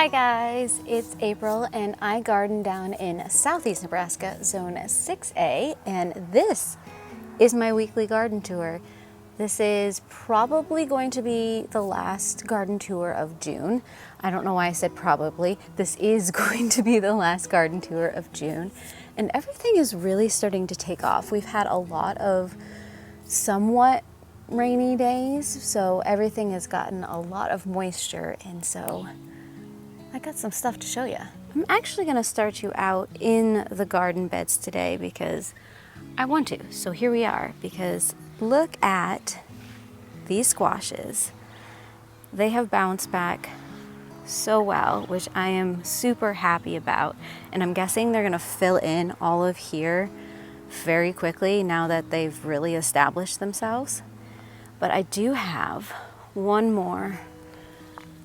Hi guys, it's April and I garden down in southeast Nebraska, zone 6A, and this is my weekly garden tour. This is probably going to be the last garden tour of June. I don't know why I said probably. This is going to be the last garden tour of June, and everything is really starting to take off. We've had a lot of somewhat rainy days, so everything has gotten a lot of moisture, and so I got some stuff to show you. I'm actually gonna start you out in the garden beds today because I want to. So here we are, because look at these squashes. They have bounced back so well, which I am super happy about. And I'm guessing they're gonna fill in all of here very quickly now that they've really established themselves. But I do have one more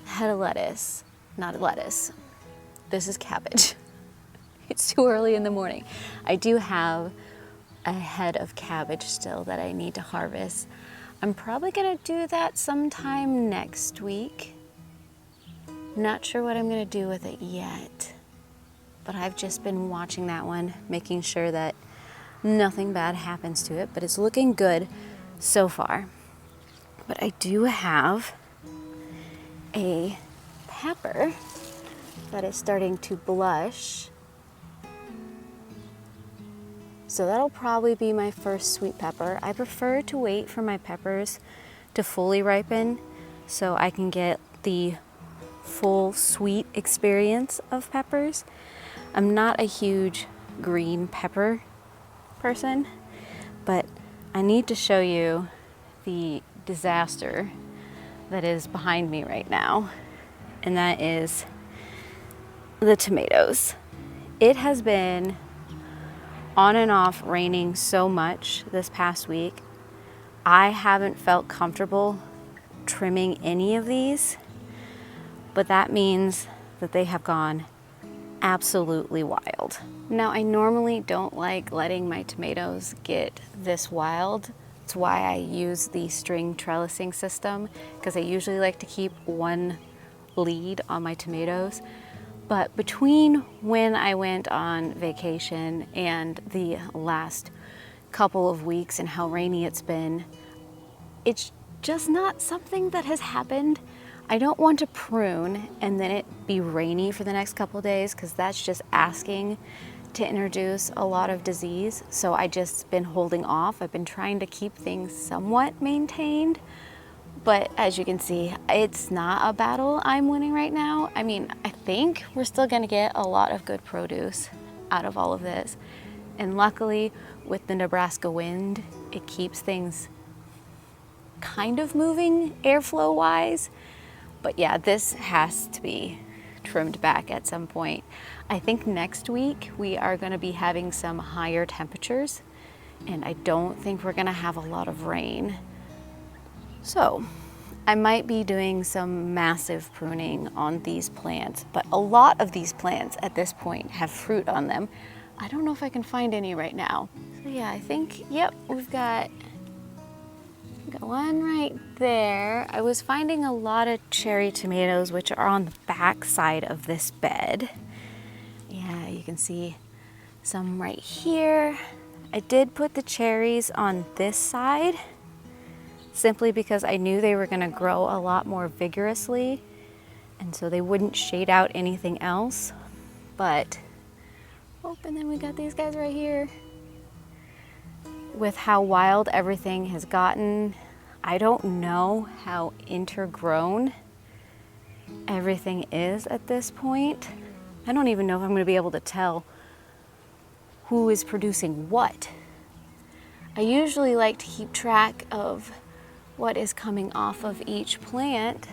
head of lettuce. Not lettuce, this is cabbage. It's too early in the morning. I do have a head of cabbage still that I need to harvest. I'm probably gonna do that sometime next week. Not sure what I'm gonna do with it yet, but I've just been watching that one, making sure that nothing bad happens to it, but it's looking good so far. But I do have a pepper that is starting to blush. So that'll probably be my first sweet pepper. I prefer to wait for my peppers to fully ripen so I can get the full sweet experience of peppers. I'm not a huge green pepper person, but I need to show you the disaster that is behind me right now, and that is the tomatoes. It has been on and off raining so much this past week. I haven't felt comfortable trimming any of these, but that means that they have gone absolutely wild. Now, I normally don't like letting my tomatoes get this wild. That's why I use the string trellising system, because I usually like to keep one lead on my tomatoes. But between when I went on vacation and the last couple of weeks and how rainy it's been, it's just not something that has happened. I don't want to prune and then it be rainy for the next couple of days, because that's just asking to introduce a lot of disease. So I just been holding off. I've been trying to keep things somewhat maintained, but as you can see, it's not a battle I'm winning right now. I mean, I think we're still gonna get a lot of good produce out of all of this. And luckily, with the Nebraska wind, it keeps things kind of moving airflow wise. But yeah, this has to be trimmed back at some point. I think next week we are gonna be having some higher temperatures, and I don't think we're gonna have a lot of rain. So I might be doing some massive pruning on these plants, but a lot of these plants at this point have fruit on them. I don't know if I can find any right now. So yeah, I think, yep, we've got one right there. I was finding a lot of cherry tomatoes, which are on the back side of this bed. Yeah, you can see some right here. I did put the cherries on this side simply because I knew they were gonna grow a lot more vigorously, and so they wouldn't shade out anything else. But, oh, and then we got these guys right here. With how wild everything has gotten, I don't know how intergrown everything is at this point. I don't even know if I'm gonna be able to tell who is producing what. I usually like to keep track of what is coming off of each plant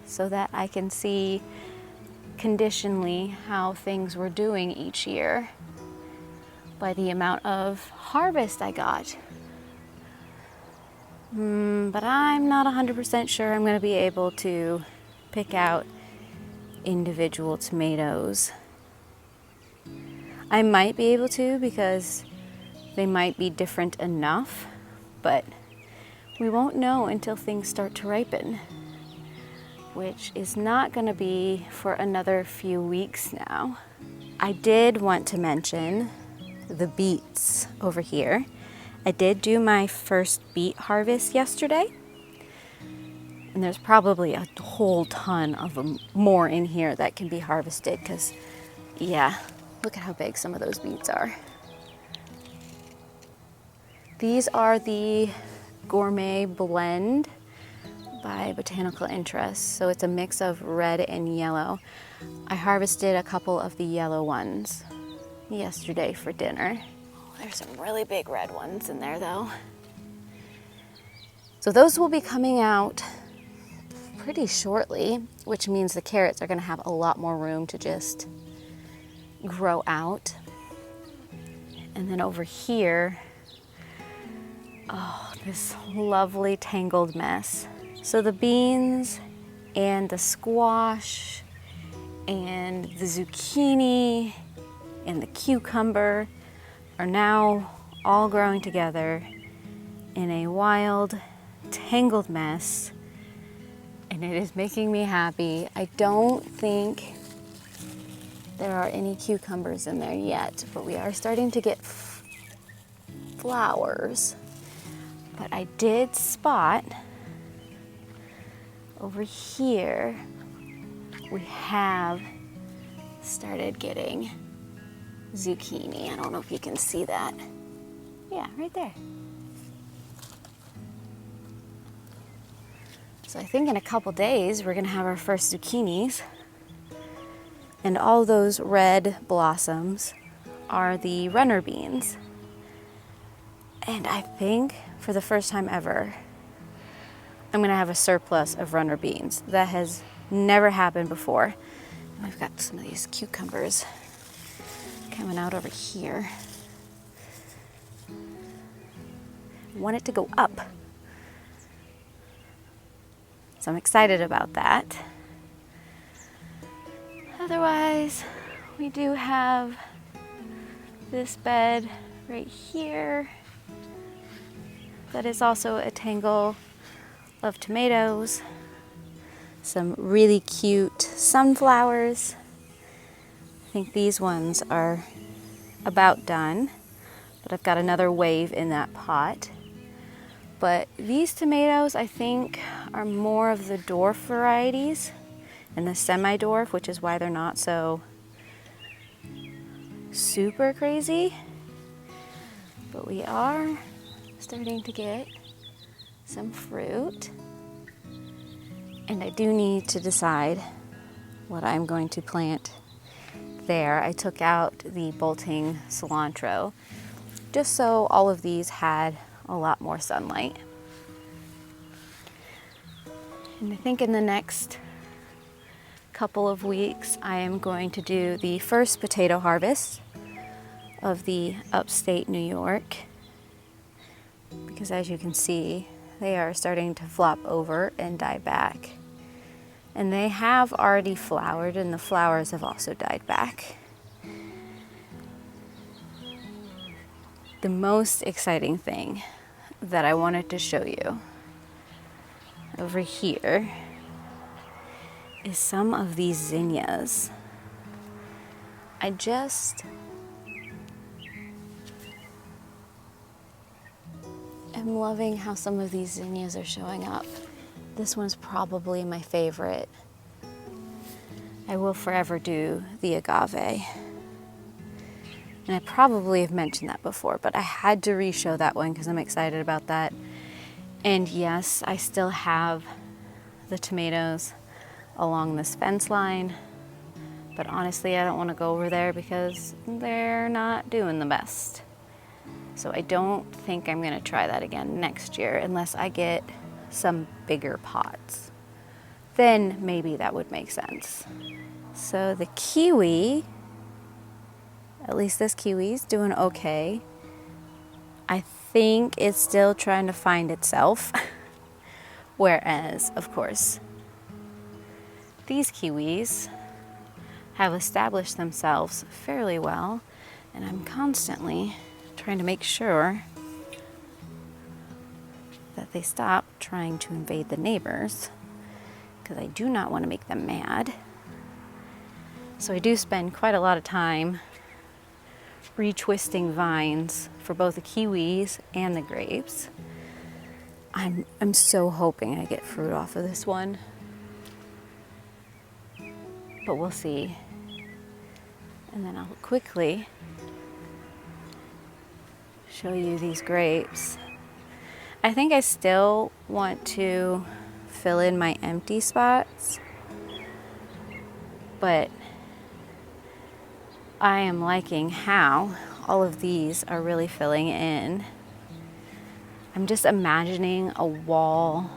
so that I can see conditionally how things were doing each year by the amount of harvest I got. But I'm not 100% sure I'm gonna be able to pick out individual tomatoes. I might be able to, because they might be different enough, but we won't know until things start to ripen. which is not going to be for another few weeks now. I did want to mention the beets over here. I did do my first beet harvest yesterday, and there's probably a whole ton of them more in here that can be harvested because, yeah, look at how big some of those beets are. These are the Gourmet Blend by Botanical Interest. So it's a mix of red and yellow. I harvested a couple of the yellow ones yesterday for dinner. Oh, there's some really big red ones in there though. So those will be coming out pretty shortly, which means the carrots are going to have a lot more room to just grow out. And then over here, oh, this lovely tangled mess. So the beans and the squash and the zucchini and the cucumber are now all growing together in a wild, tangled mess, and it is making me happy. I don't think there are any cucumbers in there yet, but we are starting to get flowers. But I did spot over here, we have started getting zucchini. I don't know if you can see that. Yeah, right there. So I think in a couple days, we're gonna have our first zucchinis. And all those red blossoms are the runner beans. And I think for the first time ever, I'm gonna have a surplus of runner beans. That has never happened before. And I've got some of these cucumbers coming out over here. I want it to go up. So I'm excited about that. Otherwise, we do have this bed right here that is also a tangle of tomatoes, some really cute sunflowers. I think these ones are about done, but I've got another wave in that pot. But these tomatoes, I think, are more of the dwarf varieties and the semi-dwarf, which is why they're not so super crazy. But we are starting to get some fruit. And I do need to decide what I'm going to plant there. I took out the bolting cilantro just so all of these had a lot more sunlight. And I think in the next couple of weeks, I am going to do the first potato harvest of the upstate New York, because as you can see, they are starting to flop over and die back. And they have already flowered, and the flowers have also died back. The most exciting thing that I wanted to show you over here is some of these zinnias. I just am loving how some of these zinnias are showing up. This one's probably my favorite. I will forever do the agave. And I probably have mentioned that before, but I had to re-show that one because I'm excited about that. And yes, I still have the tomatoes along this fence line, but honestly, I don't want to go over there because they're not doing the best. So I don't think I'm going to try that again next year unless I get some bigger pots. Then maybe that would make sense. So the kiwi, at least this kiwi's doing okay. I think it's still trying to find itself. Whereas, of course, these kiwis have established themselves fairly well, and I'm constantly trying to make sure that they stop trying to invade the neighbors, because I do not want to make them mad. So I do spend quite a lot of time retwisting vines for both the kiwis and the grapes. I'm so hoping I get fruit off of this one, but we'll see. And then I'll quickly show you these grapes. I think I still want to fill in my empty spots, but I am liking how all of these are really filling in. I'm just imagining a wall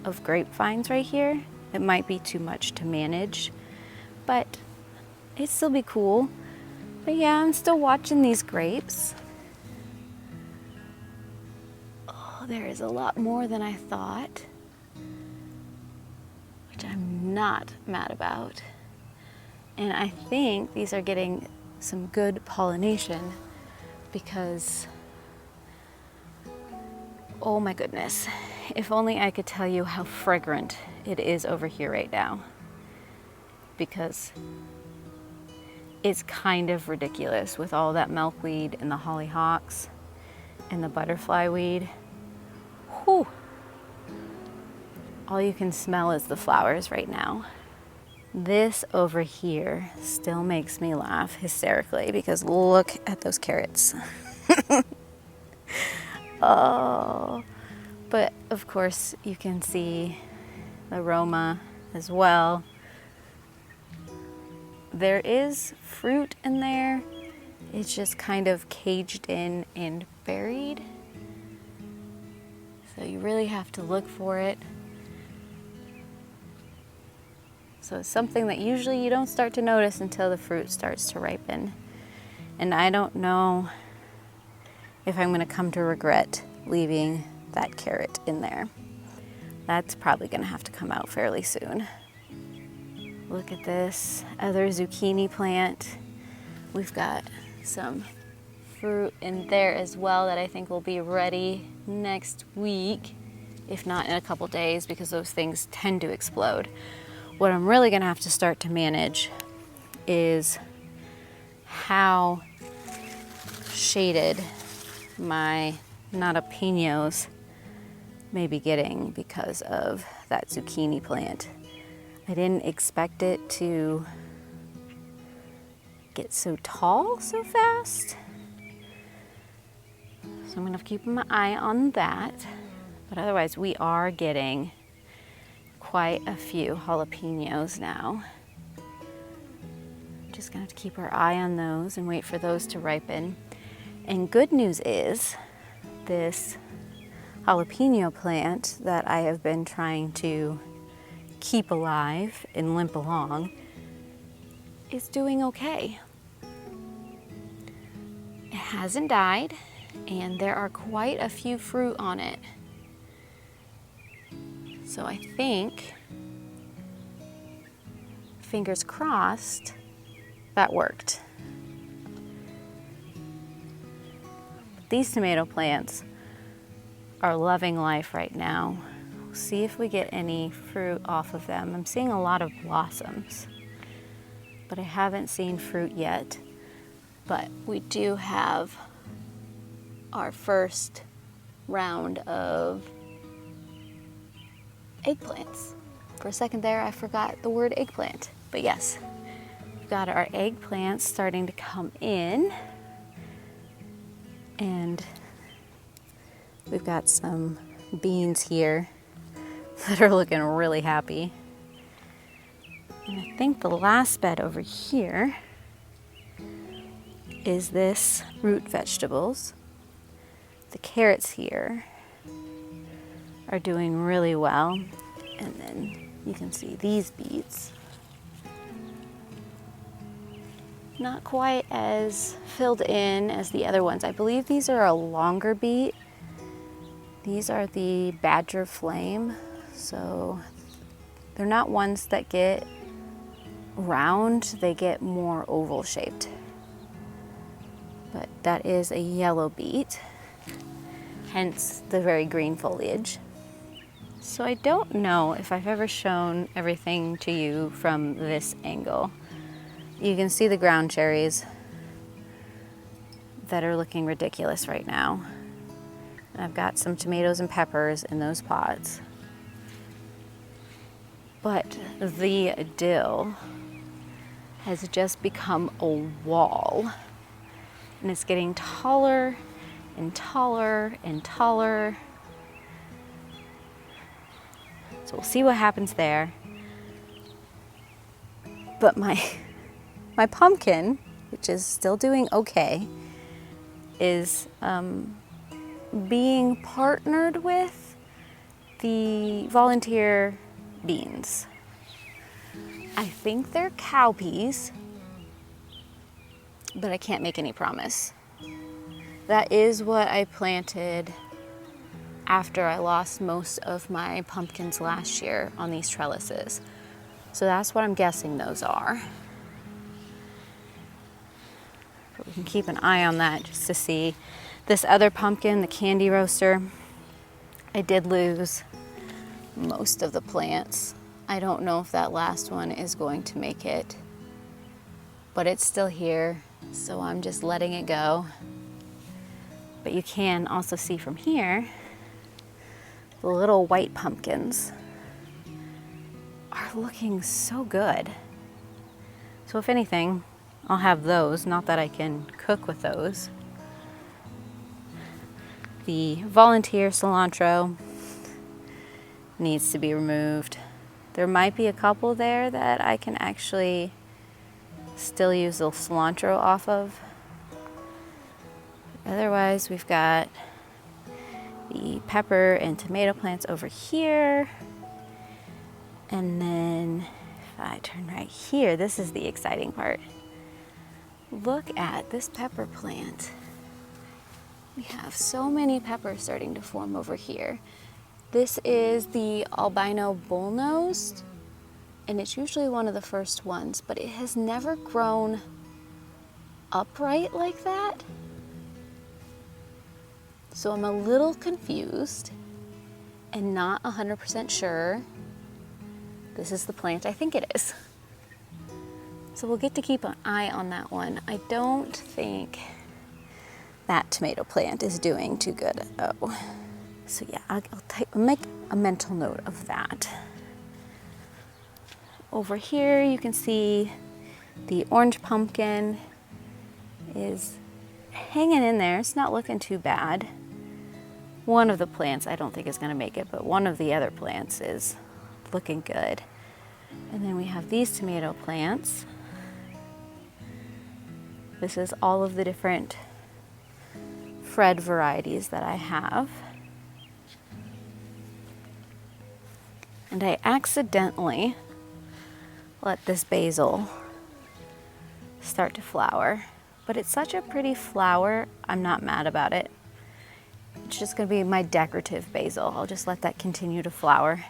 of grapevines right here. It might be too much to manage, but it'd still be cool. But yeah, I'm still watching these grapes. Oh, there is a lot more than I thought, which I'm not mad about. And I think these are getting some good pollination because, oh my goodness, if only I could tell you how fragrant it is over here right now, because it's kind of ridiculous with all that milkweed and the hollyhocks and the butterfly weed. Whew. All you can smell is the flowers right now. This over here still makes me laugh hysterically because look at those carrots. Oh, but of course you can see the aroma as well. There is fruit in there. It's just kind of caged in and buried. So you really have to look for it. So it's something that usually you don't start to notice until the fruit starts to ripen. And I don't know if I'm going to come to regret leaving that carrot in there. That's probably going to have to come out fairly soon. Look at this other zucchini plant. We've got some fruit in there as well that I think will be ready next week, if not in a couple days, because those things tend to explode. What I'm really going to have to start to manage is how shaded my jalapenos may be getting because of that zucchini plant. I didn't expect it to get so tall so fast. So I'm going to keep my eye on that. But otherwise, we are getting quite a few jalapenos now. Just going to have to keep our eye on those and wait for those to ripen. And good news is this jalapeno plant that I have been trying to keep alive and limp along is doing okay. It hasn't died, and there are quite a few fruit on it. So I think, fingers crossed, that worked. These tomato plants are loving life right now. We'll see if we get any fruit off of them. I'm seeing a lot of blossoms, but I haven't seen fruit yet. But we do have our first round of eggplants. For a second there, I forgot the word eggplant. But yes, we've got our eggplants starting to come in. And we've got some beans here that are looking really happy. And I think the last bed over here is this root vegetables. The carrots here are doing really well. And then you can see these beets. Not quite as filled in as the other ones. I believe these are a longer beet. These are the Badger Flame. So they're not ones that get round, they get more oval shaped. But that is a yellow beet, hence the very green foliage. So I don't know if I've ever shown everything to you from this angle. You can see the ground cherries that are looking ridiculous right now. And I've got some tomatoes and peppers in those pots. But the dill has just become a wall. And it's getting taller and taller and taller. So we'll see what happens there. But my pumpkin, which is still doing okay, is being partnered with the volunteer beans. I think they're cowpeas, but I can't make any promise. That is what I planted after I lost most of my pumpkins last year on these trellises. So that's what I'm guessing those are. But we can keep an eye on that just to see. This other pumpkin, the candy roaster, I did lose most of the plants. I don't know if that last one is going to make it, but it's still here, so I'm just letting it go. But you can also see from here, the little white pumpkins are looking so good. So if anything, I'll have those, not that I can cook with those. The volunteer cilantro needs to be removed. There might be a couple there that I can actually still use the cilantro off of. Otherwise, we've got the pepper and tomato plants over here. And then if I turn right here, this is the exciting part. Look at this pepper plant. We have so many peppers starting to form over here. This is the albino bullnosed, and it's usually one of the first ones, but it has never grown upright like that. So I'm a little confused and not 100% sure this is the plant I think it is. So we'll get to keep an eye on that one. I don't think that tomato plant is doing too good. Oh, so yeah, I'll make a mental note of that. Over here you can see the orange pumpkin is hanging in there. It's not looking too bad. One of the plants I don't think is going to make it, but one of the other plants is looking good. And then we have these tomato plants. This is all of the different Fred varieties that I have. And I accidentally let this basil start to flower. But it's such a pretty flower, I'm not mad about it. It's just gonna be my decorative basil. I'll just let that continue to flower.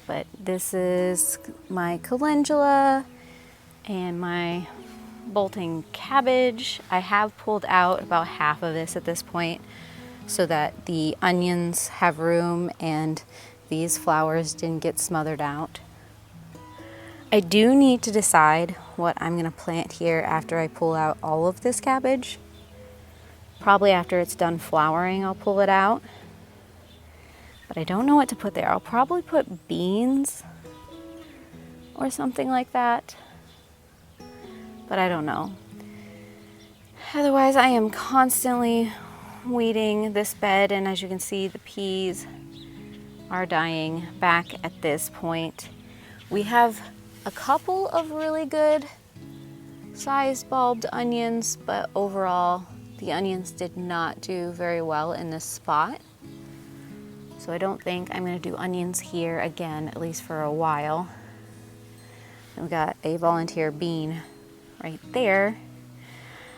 But this is my calendula and my bolting cabbage. I have pulled out about half of this at this point so that the onions have room and these flowers didn't get smothered out. I do need to decide what I'm gonna plant here after I pull out all of this cabbage. Probably after it's done flowering, I'll pull it out. But I don't know what to put there. I'll probably put beans or something like that. But I don't know. Otherwise, I am constantly weeding this bed, and as you can see, the peas are dying back at this point. We have a couple of really good sized bulbed onions, but overall, the onions did not do very well in this spot. So I don't think I'm gonna do onions here again, at least for a while. And we got a volunteer bean right there.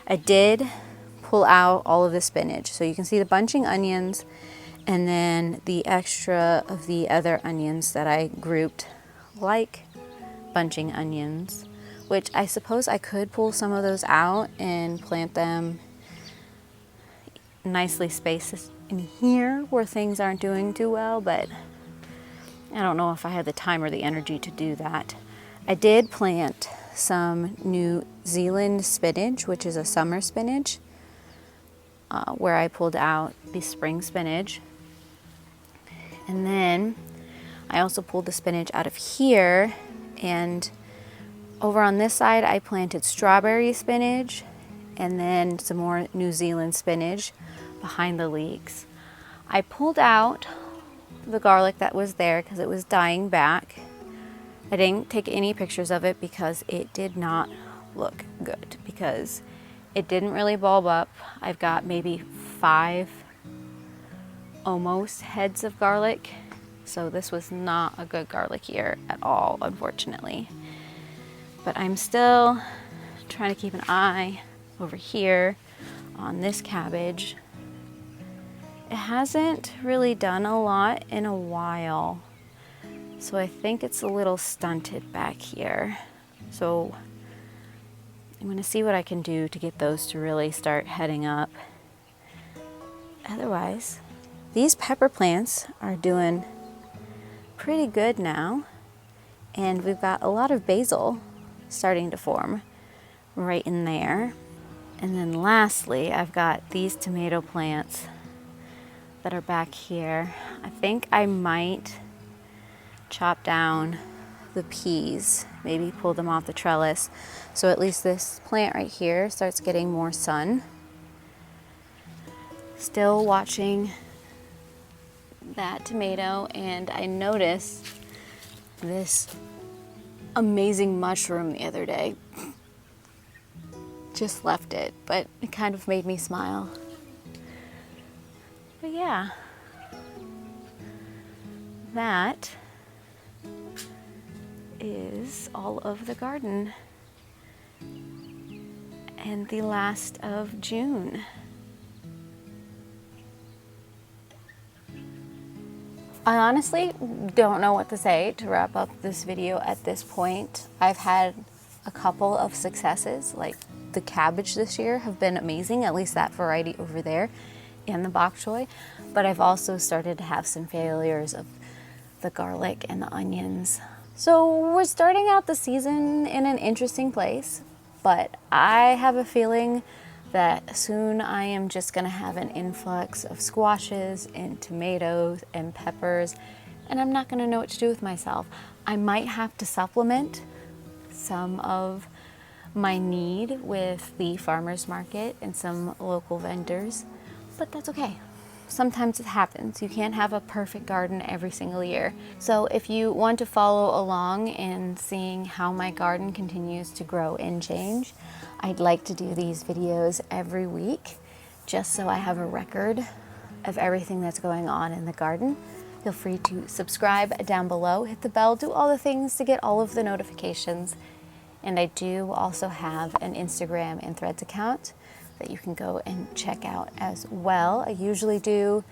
I did pull out all of the spinach. So you can see the bunching onions and then the extra of the other onions that I grouped like bunching onions, which I suppose I could pull some of those out and plant them nicely spaced in here where things aren't doing too well, but I don't know if I have the time or the energy to do that. I did plant some New Zealand spinach, which is a summer spinach, where I pulled out the spring spinach. And then I also pulled the spinach out of here, and over on this side I planted strawberry spinach and then some more New Zealand spinach behind the leeks. I pulled out the garlic that was there because it was dying back. I didn't take any pictures of it because it did not look good, because it didn't really bulb up. I've got maybe 5 almost heads of garlic, so this was not a good garlic year at all, unfortunately. But I'm still trying to keep an eye over here on this cabbage. It hasn't really done a lot in a while, so I think it's a little stunted back here. So I'm going to see what I can do to get those to really start heading up. Otherwise, these pepper plants are doing pretty good now, and we've got a lot of basil starting to form right in there. And then lastly, I've got these tomato plants that are back here. I think I might chop down the peas, maybe pull them off the trellis, so at least this plant right here starts getting more sun. Still watching that tomato, and I noticed this amazing mushroom the other day. Just left it, but it kind of made me smile. But yeah, that is all of the garden and the last of June. I honestly don't know what to say to wrap up this video at this point. I've had a couple of successes, like the cabbage this year have been amazing, at least that variety over there, and the bok choy, but I've also started to have some failures of the garlic and the onions. So we're starting out the season in an interesting place, but I have a feeling that soon I am just gonna have an influx of squashes and tomatoes and peppers, and I'm not gonna know what to do with myself. I might have to supplement some of my need with the farmer's market and some local vendors, but that's okay. Sometimes it happens. You can't have a perfect garden every single year. So if you want to follow along in seeing how my garden continues to grow and change, I'd like to do these videos every week, just so I have a record of everything that's going on in the garden. Feel free to subscribe down below, hit the bell, do all the things to get all of the notifications. And I do also have an Instagram and Threads account that you can go and check out as well. I usually do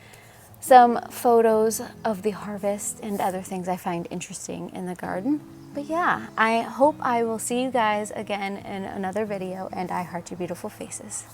some photos of the harvest and other things I find interesting in the garden. But yeah, I hope I will see you guys again in another video, and I heart your beautiful faces.